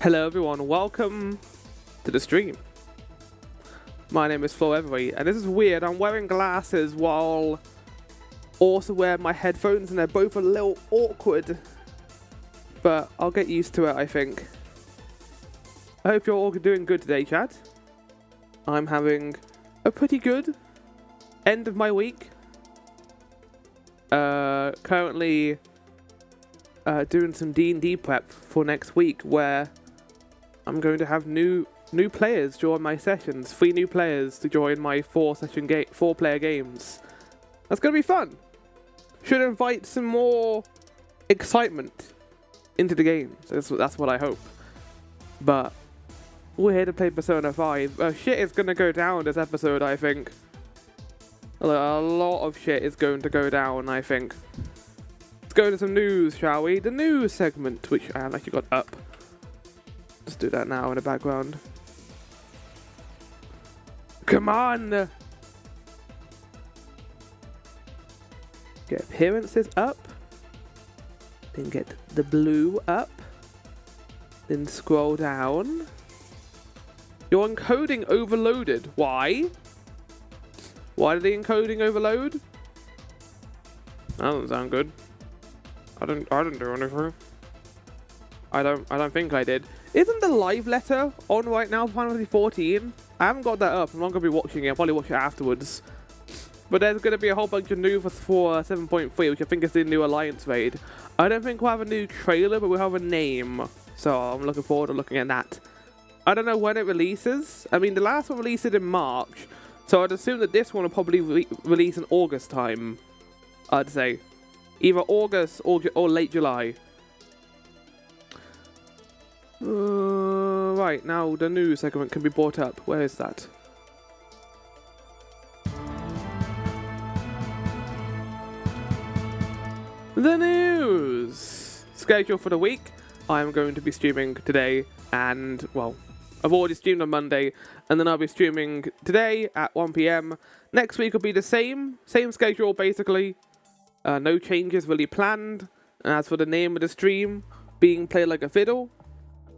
Hello everyone, welcome to the stream. My name is Flo Every, and this is weird. I'm wearing glasses while also wearing my headphones, and they're both a little awkward. But I'll get used to it, I think. I hope you're all doing good today, chat. I'm having a pretty good end of my week. Currently doing some D&D prep for next week, where I'm going to have new players join my sessions. 3 new players to join my 4-player games. That's gonna be fun. Should invite some more excitement into the game. So that's what I hope. But we're here to play Persona 5. Shit is gonna go down this episode, I think. A lot of shit is going to go down, I think. Let's go to some news, shall we? The news segment, which I actually got up. Let's do that now in the background. Come on! Get appearances up. Then get the blue up. Then scroll down. Your encoding overloaded. Why? Why did the encoding overload? That doesn't sound good. I didn't do anything. I don't think I did. Isn't the live letter on right now for Final Fantasy 14? I haven't got that up. I'm not going to be watching it. I'll probably watch it afterwards. But there's going to be a whole bunch of news for 7.3, which I think is the new Alliance raid. I don't think we'll have a new trailer, but we'll have a name. So I'm looking forward to looking at that. I don't know when it releases. I mean, the last one released it in March. So I'd assume that this one will probably release in August time. I'd say. Either August or late July. Right, now the news segment can be brought up. Where is that? The news! Schedule for the week. I'm going to be streaming today and, well, I've already streamed on Monday, and then I'll be streaming today at 1 PM. Next week will be the same schedule basically. No changes really planned. And as for the name of the stream, being played like a fiddle,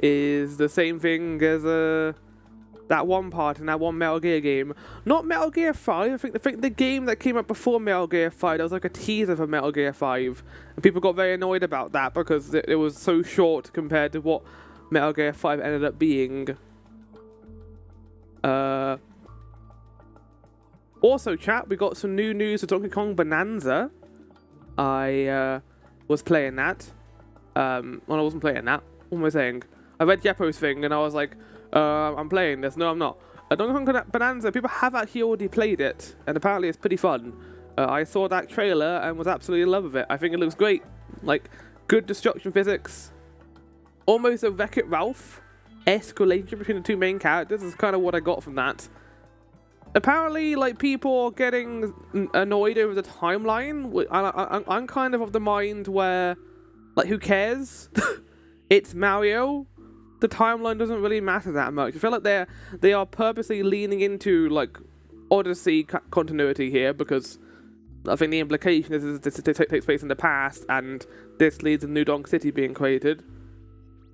is the same thing as that one part in that one Metal Gear game. Not Metal Gear 5, I think the game that came out before Metal Gear 5, that was like a teaser for Metal Gear 5. And people got very annoyed about that because it was so short compared to what Metal Gear 5 ended up being. Also, chat, we got some new news for Donkey Kong Bonanza. I was playing that. Well, I wasn't playing that. What am I saying? I read Jeppo's thing and I was like, I'm playing this. No, I'm not. Donkey Kong Bonanza, people have actually already played it, and apparently it's pretty fun. I saw that trailer and was absolutely in love with it. I think it looks great. Like, good destruction physics. Almost a Wreck-It Ralph-esque relationship between the two main characters is kind of what I got from that. Apparently, like, people are getting annoyed over the timeline. I'm kind of the mind where, like, who cares? It's Mario. The timeline doesn't really matter that much. I feel like they are purposely leaning into, like, Odyssey continuity here, because I think the implication is this takes place in the past, and this leads to New Donk City being created.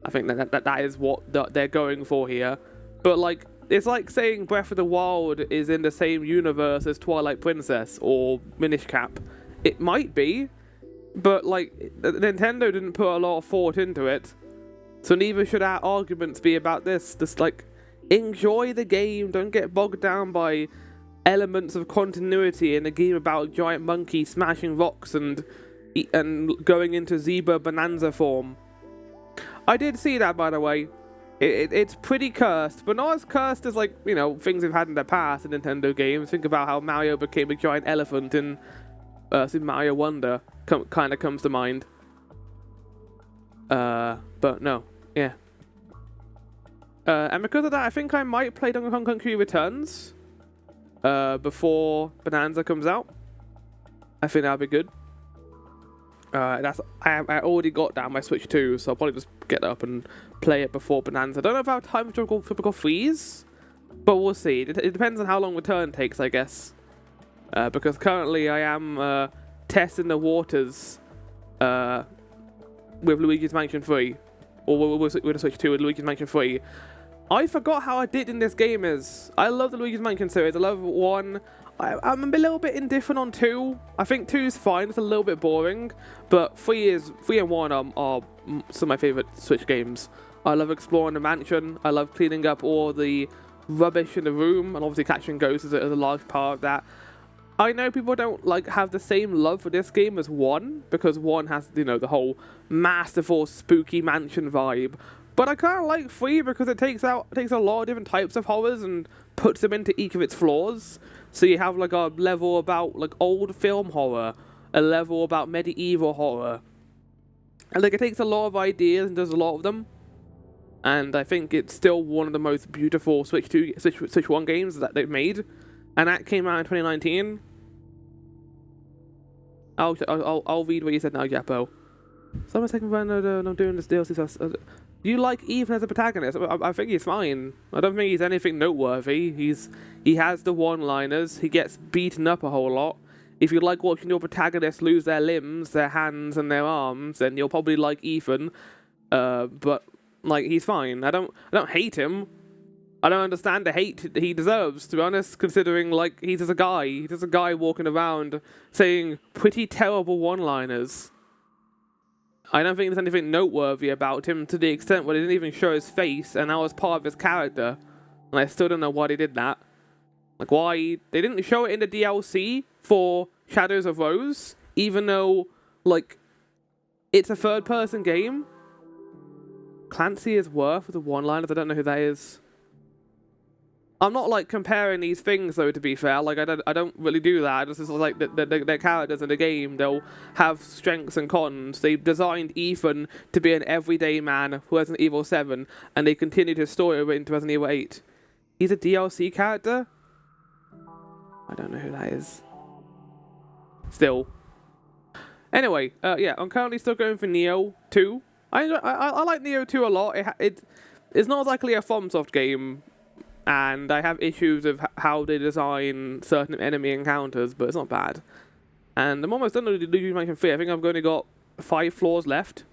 I think that is what they're going for here. But, like, it's like saying Breath of the Wild is in the same universe as Twilight Princess or Minish Cap. It might be, but, like, Nintendo didn't put a lot of thought into it. So neither should our arguments be about this. Just, like, enjoy the game. Don't get bogged down by elements of continuity in a game about a giant monkey smashing rocks and going into Zebra Bonanza form. I did see that, by the way. It's pretty cursed, but not as cursed as, like, you know, things we've had in the past in Nintendo games. Think about how Mario became a giant elephant in Super Mario Wonder. Kind of comes to mind. But no. Yeah. And because of that, I think I might play Donkey Kong Country Returns before Bonanza comes out. I think that'll be good. I already got that on my Switch 2, so I'll probably just get it up and play it before Bonanza. I don't know if I have time for typical freeze, but we'll see. It depends on how long return takes, I guess. Because currently I am testing the waters with Luigi's Mansion 3. or with the Switch 2 with Luigi's Mansion 3. I forgot how addicting in this game is. I love the Luigi's Mansion series. I love 1. I'm a little bit indifferent on 2. I think 2 is fine. It's a little bit boring, but 3 and 1 are some of my favorite Switch games. I love exploring the mansion. I love cleaning up all the rubbish in the room, and obviously catching ghosts is a large part of that. I know people don't have the same love for this game as 1, because 1 has, the whole masterful spooky mansion vibe. But I kind of like 3 because it takes a lot of different types of horrors and puts them into each of its floors. So you have a level about old film horror, a level about medieval horror, and it takes a lot of ideas and does a lot of them. And I think it's still one of the most beautiful Switch 1 games that they've made. And that came out in 2019. I'll read what you said now, Jappo. Someone's taking fun of doing this DLC stuff. Do you like Ethan as a protagonist? I think he's fine. I don't think he's anything noteworthy. He has the one-liners. He gets beaten up a whole lot. If you like watching your protagonist lose their limbs, their hands, and their arms, then you'll probably like Ethan. But he's fine. I don't hate him. I don't understand the hate he deserves, to be honest, considering, he's just a guy. He's just a guy walking around saying pretty terrible one-liners. I don't think there's anything noteworthy about him to the extent where they didn't even show his face, and that was part of his character. And I still don't know why they did that. Why? They didn't show it in the DLC for Shadows of Rose, even though, it's a third-person game. Clancy is worth the one-liners. I don't know who that is. I'm not comparing these things though, to be fair. I don't really do that. This is their characters in the game. They'll have strengths and cons. They designed Ethan to be an everyday man who Resident Evil 7, and they continued his story into Resident Evil 8. He's a DLC character? I don't know who that is. Still. Anyway, yeah, I'm currently still going for Neo 2. I like Neo 2 a lot. It's not exactly a FromSoft game, and I have issues with how they design certain enemy encounters, but it's not bad. And I'm almost done with Luigi's Mansion 3. I think I've only got 5 floors left.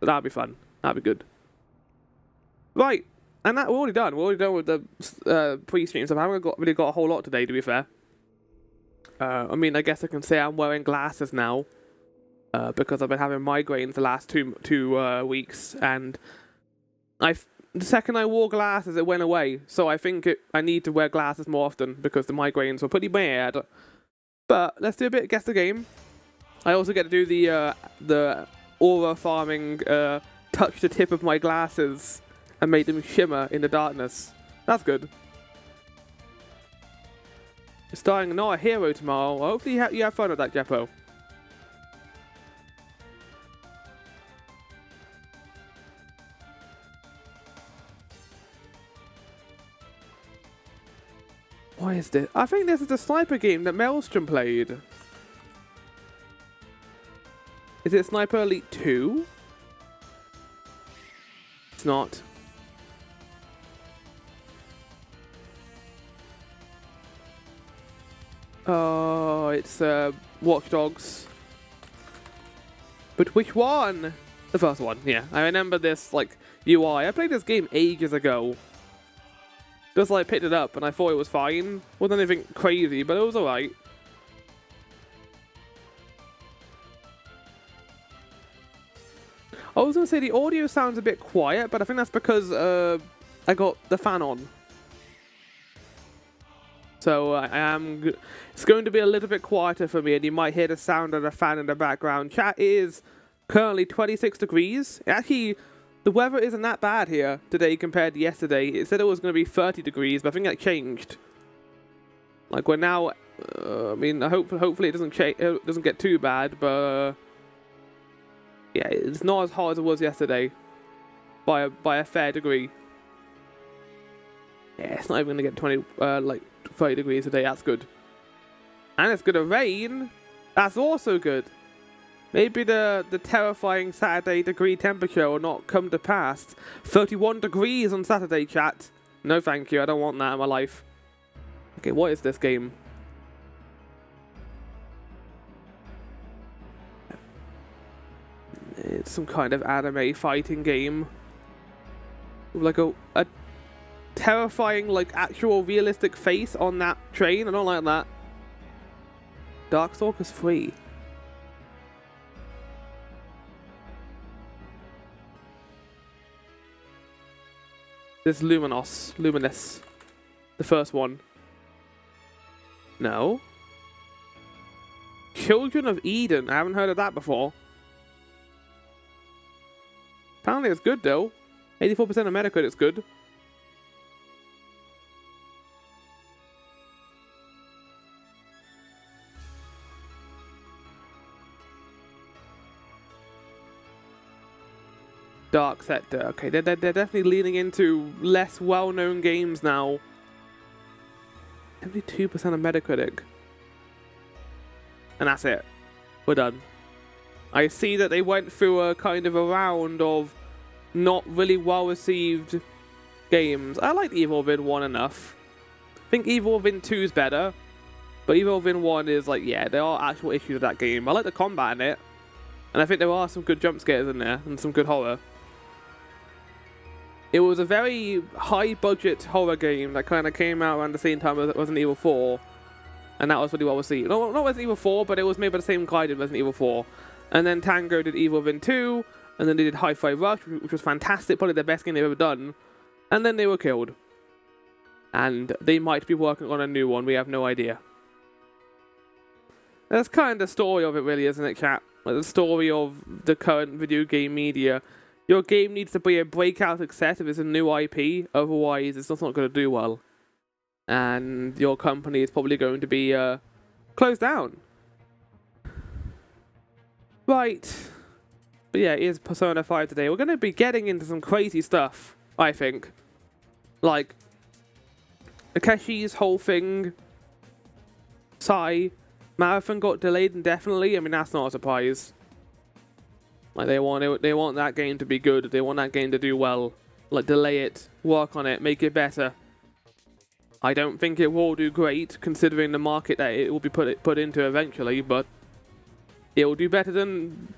But that'll be fun. That'll be good. Right, and we're already done. We're already done with the pre-stream stuff. I haven't really got a whole lot today, to be fair. I mean, I guess I can say I'm wearing glasses now, because I've been having migraines the last two weeks, and the second I wore glasses, it went away. So I think I need to wear glasses more often because the migraines were pretty bad. But let's do a bit guess the game. I also get to do the aura farming, touch the tip of my glasses and make them shimmer in the darkness. That's good. You're starting Not a Hero tomorrow. Hopefully you have fun with that, Jeppo. Why is this? I think this is the sniper game that Maelstrom played. Is it Sniper Elite 2? It's not. Oh, it's Watch Dogs. But which one? The first one, yeah. I remember this, UI. I played this game ages ago. Just picked it up and I thought it was fine. Wasn't anything crazy, but it was alright. I was gonna say the audio sounds a bit quiet, but I think that's because I got the fan on. So it's going to be a little bit quieter for me, and you might hear the sound of the fan in the background. Chat is currently 26 degrees. Actually, the weather isn't that bad here today compared to yesterday. It said it was going to be 30 degrees, but I think that changed. We're now, I mean, hopefully it doesn't get too bad, but yeah, it's not as hot as it was yesterday by a fair degree. Yeah, it's not even going to get 30 degrees today. That's good. And it's going to rain. That's also good. Maybe the terrifying Saturday degree temperature will not come to pass. 31 degrees on Saturday, chat. No thank you, I don't want that in my life. Okay, what is this game? it's some kind of anime fighting game. With like a terrifying, like, actual realistic face on that train. I don't like that. Darkstalkers 3. This Luminous. The first one. No. Children of Eden. I haven't heard of that before. Apparently it's good though. 84% of Metacritic is good. Dark Sector. Okay, they're definitely leaning into less well-known games now. 72% of Metacritic. And that's it. We're done. I see that they went through a kind of a round of not really well-received games. I like Evil Within 1 enough. I think Evil Within 2 is better. But Evil Within 1 is like, yeah, there are actual issues with that game. I like the combat in it. And I think there are some good jump scares in there. And some good horror. It was a very high-budget horror game that kind of came out around the same time as Resident Evil 4. And that was really well received. No, not Resident Evil 4, but it was made by the same guy did Resident Evil 4. And then Tango did Evil Within 2. And then they did Hi-Fi Rush, which was fantastic. Probably the best game they've ever done. And then they were killed. And they might be working on a new one. We have no idea. That's kind of the story of it, really, isn't it, chat? Like the story of the current video game media. Your game needs to be a breakout success if it's a new IP, otherwise it's just not going to do well. And your company is probably going to be closed down. Right. But yeah, it is Persona 5 today. We're going to be getting into some crazy stuff, I think. Like, Akeshi's whole thing. Sai. Marathon got delayed indefinitely. I mean, that's not a surprise. Like, they want that game to be good. They want that game to do well. Like, delay it, work on it, make it better. I don't think it will do great, considering the market that it will be put into eventually, but it will do better than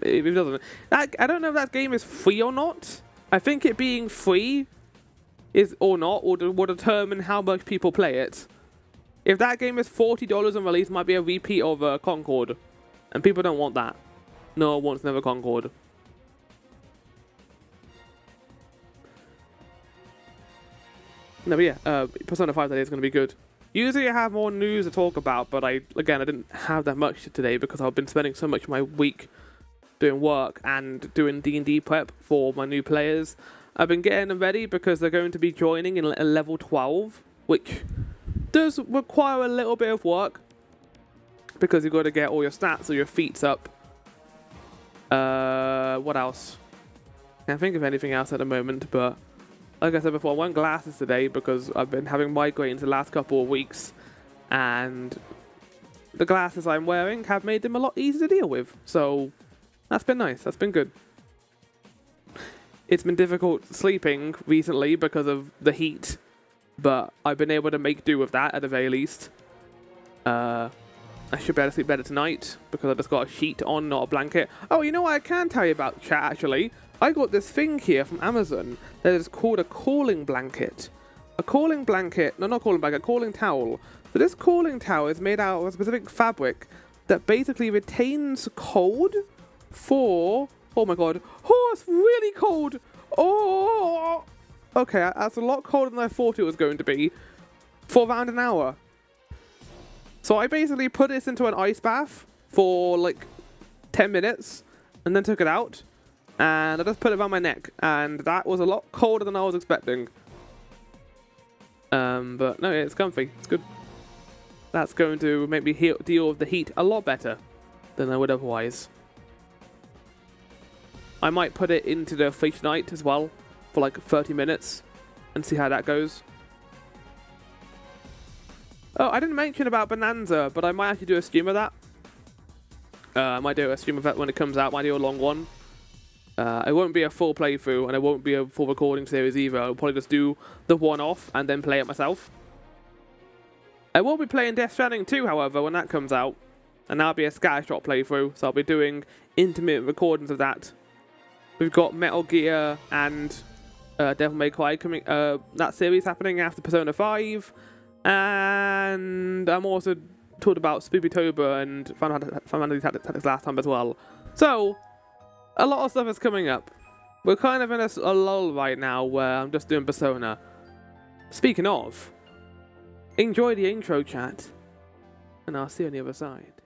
if it doesn't. I don't know if that game is free or not. I think it being free is or not will determine how much people play it. If that game is $40 on release, it might be a repeat of Concord, and people don't want that. No one wants Never Concord. No, but yeah, Persona 5 today is going to be good. Usually I have more news to talk about, but I didn't have that much today because I've been spending so much of my week doing work and doing D&D prep for my new players. I've been getting them ready because they're going to be joining in level 12, which does require a little bit of work because you've got to get all your stats or your feats up. What else? Can't think of anything else at the moment, but like I said before, I won glasses today because I've been having migraines the last couple of weeks, and the glasses I'm wearing have made them a lot easier to deal with. So that's been nice. That's been good. It's been difficult sleeping recently because of the heat, but I've been able to make do with that at the very least. I should be able to sleep better tonight because I just got a sheet on, not a blanket. Oh, you know what I can tell you about, chat, actually? I got this thing here from Amazon that is called a cooling blanket. A cooling blanket, no, not cooling blanket, a cooling towel. So this cooling towel is made out of a specific fabric that basically retains cold for... Oh my god. Oh, it's really cold. Oh! Okay, that's a lot colder than I thought it was going to be. For around an hour. So I basically put this into an ice bath for like 10 minutes and then took it out and I just put it around my neck, and that was a lot colder than I was expecting. But no, it's comfy. It's good. That's going to make me deal with the heat a lot better than I would otherwise. I might put it into the fridge night as well for like 30 minutes and see how that goes. Oh, I didn't mention about Bonanza, but I might actually do a stream of that. I might do a stream of that when it comes out. Might do a long one. It won't be a full playthrough, and it won't be a full recording series either. I'll probably just do the one-off and then play it myself. I will be playing Death Stranding 2, however, when that comes out. and that'll be a scattershot playthrough, so I'll be doing intermittent recordings of that. We've got Metal Gear and Devil May Cry coming, that series happening after Persona 5, and I'm also talked about Spoopytober and Final Fantasy Tactics last time as well. So, a lot of stuff is coming up. We're kind of in a lull right now where I'm just doing Persona. Speaking of, enjoy the intro chat, and I'll see you on the other side.